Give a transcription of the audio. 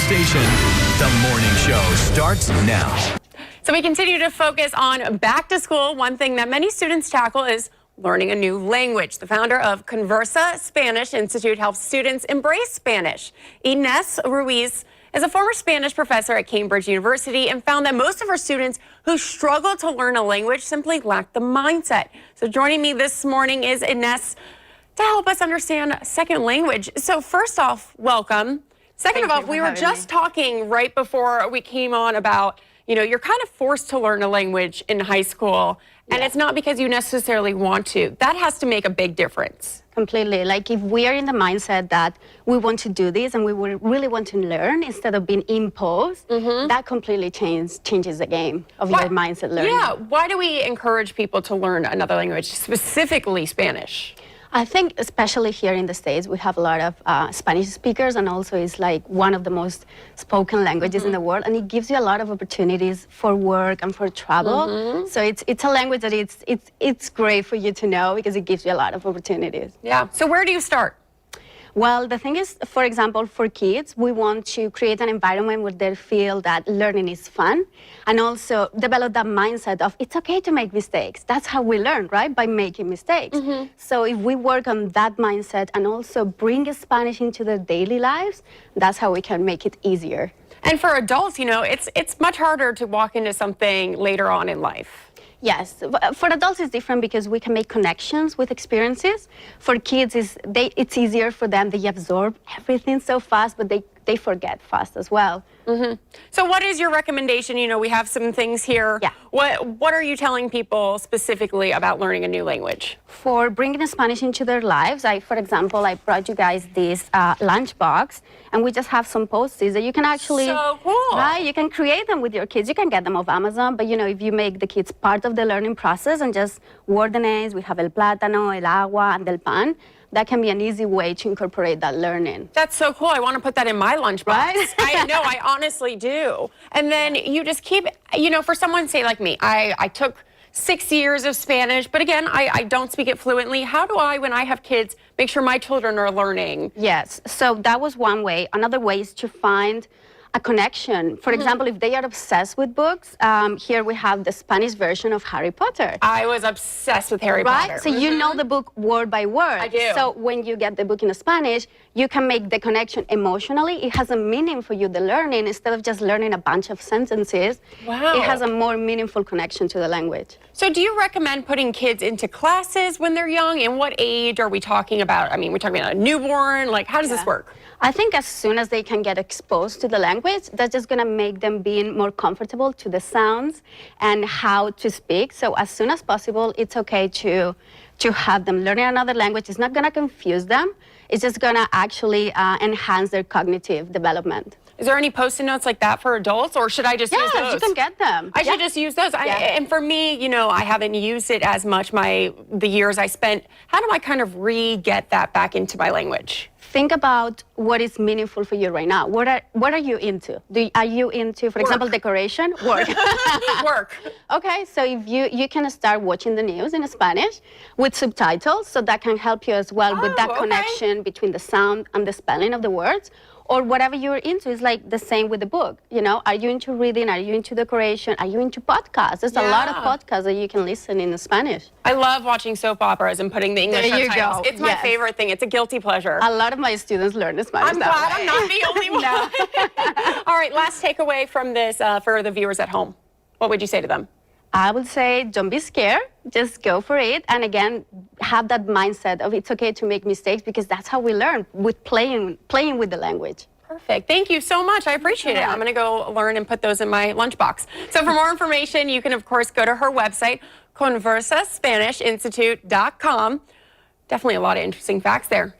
station. The morning show starts now. So we continue to focus on back to school. One thing that many students tackle is learning a new language. The founder of Conversa Spanish Institute helps students embrace Spanish. Inés Ruiz is a former Spanish professor at Cambridge University and found that most of her students who struggle to learn a language simply lack the mindset. So joining me this morning is Inés to help us understand a second language. So first off, welcome. Second of all, we were just talking right before we came on about, you know, you're kind of forced to learn a language in high school, and it's not because you necessarily want to. That has to make a big difference. Completely. Like if we are in the mindset that we want to do this and we really want to learn instead of being imposed, that completely changes the game of your mindset learning. Yeah. Why do we encourage people to learn another language, specifically Spanish? I think especially here in the States, we have a lot of Spanish speakers, and also it's like one of the most spoken languages in the world, and it gives you a lot of opportunities for work and for travel. So it's a language that it's great for you to know because it gives you a lot of opportunities. Yeah. So where do you start? Well, the thing is, for example, for kids, we want to create an environment where they feel that learning is fun and also develop that mindset of it's okay to make mistakes. That's how we learn, right? By making mistakes. So if we work on that mindset and also bring Spanish into their daily lives, that's how we can make it easier. And for adults, you know, it's much harder to walk into something later on in life. Yes, for adults it's different because we can make connections with experiences. For kids, it's easier for them. They absorb everything so fast, but they forget fast as well. So what is your recommendation? You know, we have some things here. Yeah. What are you telling people specifically about learning a new language? For bringing Spanish into their lives, for example, I brought you guys this lunch box, and we just have some post-its that you can actually... So cool. Right, you can create them with your kids. You can get them off Amazon, but you know, if you make the kids part of the learning process and just word the names, we have el plátano, el agua, and el pan, that can be an easy way to incorporate that learning. That's so cool. I want to put that in my lunchbox. Right? I know, I honestly do. And then you just keep, you know, for someone, say like me, I took 6 years of Spanish, but again, I don't speak it fluently. How do I, when I have kids, make sure my children are learning? Yes, so that was one way. Another way is to find a connection. For example, if they are obsessed with books, here we have the Spanish version of Harry Potter. I was obsessed with Harry Potter. Right? So you know the book word by word. I do. So when you get the book in Spanish, you can make the connection emotionally. It has a meaning for you, the learning, instead of just learning a bunch of sentences. Wow. It has a more meaningful connection to the language. So do you recommend putting kids into classes when they're young? And what age are we talking about? I mean, we're talking about a newborn. Like, how does this work? I think as soon as they can get exposed to the language, that's just going to make them being more comfortable to the sounds and how to speak. So as soon as possible, it's okay to have them learning another language. It's not going to confuse them. It's just going to actually enhance their cognitive development. Is there any Post-it notes like that for adults, or should I just use those? Yeah, you can get them. I should just use those. And for me, you know, I haven't used it as much the years I spent. How do I kind of re-get that back into my language? Think about what is meaningful for you right now. What are you into? Are you into, for example, decoration? Work. Work. Okay, so if you can start watching the news in Spanish with subtitles, so that can help you as well with that connection between the sound and the spelling of the words. Or whatever you're into is like the same with the book. You know, are you into reading? Are you into decoration? Are you into podcasts? There's a lot of podcasts that you can listen in Spanish. I love watching soap operas and putting the English subtitles. It's my favorite thing. It's a guilty pleasure. A lot of my students learn Spanish. I'm glad I'm not the only one. All right, last takeaway from this for the viewers at home. What would you say to them? I would say don't be scared, just go for it. And again, have that mindset of it's okay to make mistakes because that's how we learn, with playing with the language. Perfect. Thank you so much. I appreciate it. I'm going to go learn and put those in my lunchbox. So for more information, you can, of course, go to her website, conversaspanishinstitute.com. Definitely a lot of interesting facts there.